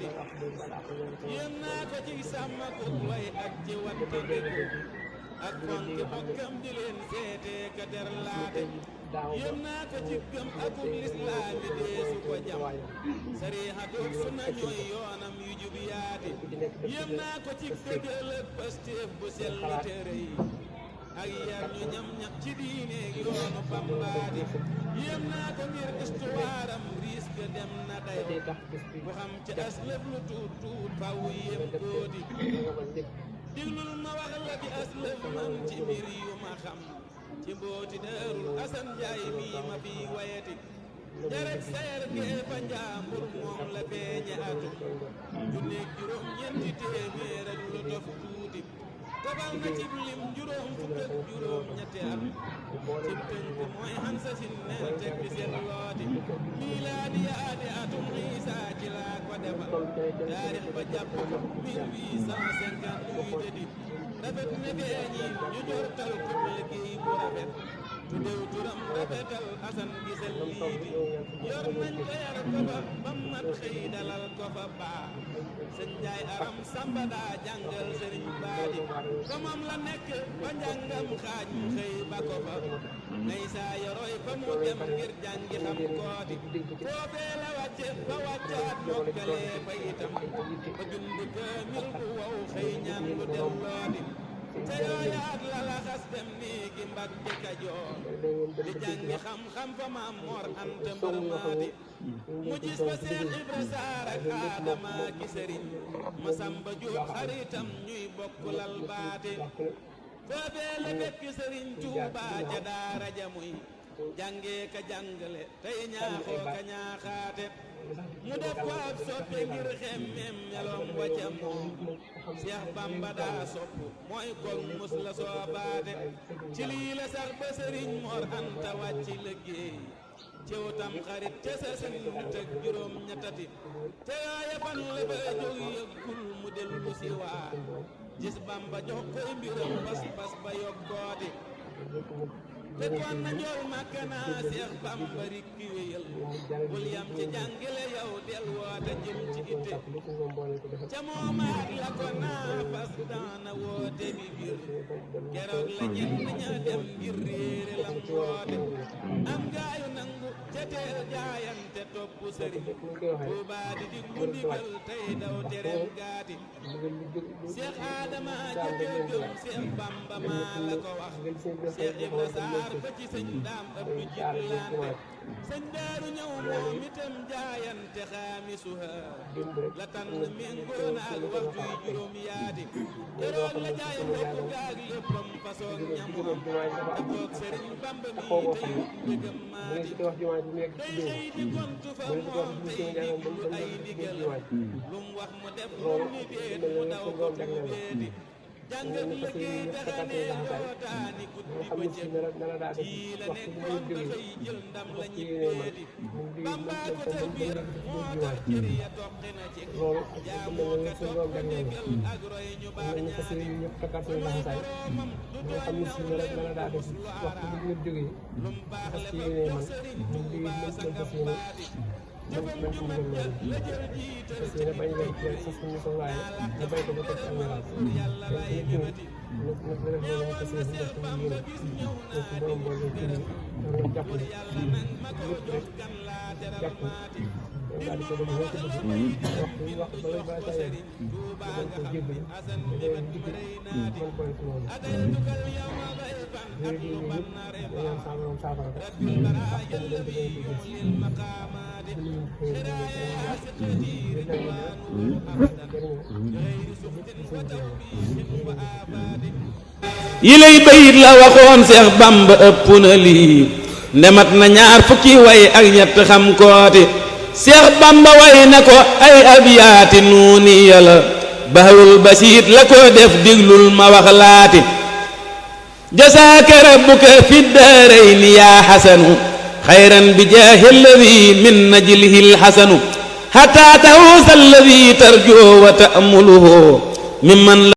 baati yéem naa ko ci sàmm ko way ak ci wattandiku ak fonk bokkam di leen seete ka der laate yéem naa ko ci gëm akub lislaam bi deesu ko jam sariixa doog sunna ñooy yoonam yu jub yaati yéem naa ko ci dëggal ak pastéef bu sell tere yi ak yar ñu ñam ñam ci diine yoonu bambaati yéem naa ko ngir histoire am risque dem na dayo bu xam ci aslëf lu tuut tuut faw yéem góoti diglul ma wax la bi aslëf man ci mbir yu ma xam ci mbooti Daarul Asan Njaay mi ma fi wayati jarek sayer gee fa njaambur moom la feeñe atum junneeg juróom ñeenti téeméer ak lu tof tuuti tobal na cib lim juróom fukk ak juróom ñetti at cib tënk mooy hansa sin neel teg bi seen looti miilaadi yaadi atum Iisaa ci laa ko defal taarix ba jàpp 1858 di rafet ne feeñi ñu jortal ko liggéey bu rafet tuddew turam rafetal asan gisal liiti yor nañ ko yar ko ba mat xëy dalal ko fa baax sëñ Njaay aram samba daa jàngal sëriñ baadi fa moom la nekk ba njàngam xaaj mu xëy ba ko fa ngay saa yoroy fa mu dem ngir jàngi xam kooti foofee la wàcce ba wàccaat mokkalee fa itam ba bind kaamil bu wow xëy ñaan lu dem looti te yooyaat la laxas dem néegi Mbàkke Kajoor di jàngi xam-xam fa Maam Mor Anta Mbërmaati mu gis fa Seex Ibra Saar ak Aadama ki sëriñ Masamba Jóob xaritam ñuy bokk lal baate foofee la fekk sëriñ Tuubaa ca daara ja muy jàngee ka jàngale tey ñaaxoo ka ñaaxaate mu def ko ab soppe ngir xemmeem meloom wacca moom Seex Bamba daa sopp mooy kon mus la soobaate ci lii la sax ba sëriñ Mor Anta wàcc liggéey ciw tam xarit ca sa sën teg juróom ñettati te yooya fan la ba jóg yëggul mu dellu si waa gis Bamba jox koy mbiram bas bas ba yokkooti te kon na njool Makka naa Seex Bamba rikki wéyal bul yam ci jàngile yow del woote jëm ci itte ca moomaat la ko naa fas daana woote bi biir keroog la ñenn ña dem ngir réere lam woote am gaayu nangu ca teel jaayante topp sëriñ Tuubaa di diglu ndigal tey daw terem gaati Seex Aadama jëkk gëm Seex Bamba maa la ko wax Seex Ibra Saar ba ci sëñ Daam Abdu Jiblante sëñ Daaru ñëw moom itam jaayante xaamisuha la tànn méngoona ak waxtuy juróom yaati keroog la jaay mbokk gaag léppam façon ñamu am te boog sëriñ Bamba mi tey mbégam maati day xëy di gontu fa moom tey diglu ay ndigal lum wax mu def lum ni déet mu daw ko tuubeeti jàngat liggéey taxanee jootaani guddi bëccëg tii la nekkoon ba xëy jël ndam la ñibbeeti Bamba ko tërbiya moo tax cër ya toqi na ci jaamoo ka topp ndigal ak roy ñu baax ñaati te mooy boroomam du tooñ nawle mus lu araam lum baax le fa jox sëriñ Tuubaa sa kab baati jëfam ju mat la jël jiital ci biir yàlla lay jëmati neewal na Seex Bamba bis ñëw naa di gërëm bur yàlla nag ma ko jox gan laa teral maati diglul ma wax la may def bind jox ko sëriñ Tuubaa nga xam ni asan mébét ma rëy naati adal tukal yow ma bay fan at lu ban na reba rabbil bara jalla bi lil maqaamaati xiraaya si qadiir diwaanu abadan gayri suxtin wa tawbiixin wa aabaati yi lay bayit la waxoon Seex Bamba ëpp na lii ndemat na ñaar fukki way ak ñett xam kooti Seex Bamba way na ko ay abyaati nuuni yàlla bahrul basiit la ko def diglul ma wax laati jasaaka rabbuka fi daarayni yaa xasanu xayran bi jaahi alladi min najlihi alxasanu xataa tahuusa alladi tarjoo wa ta'muluhu mimman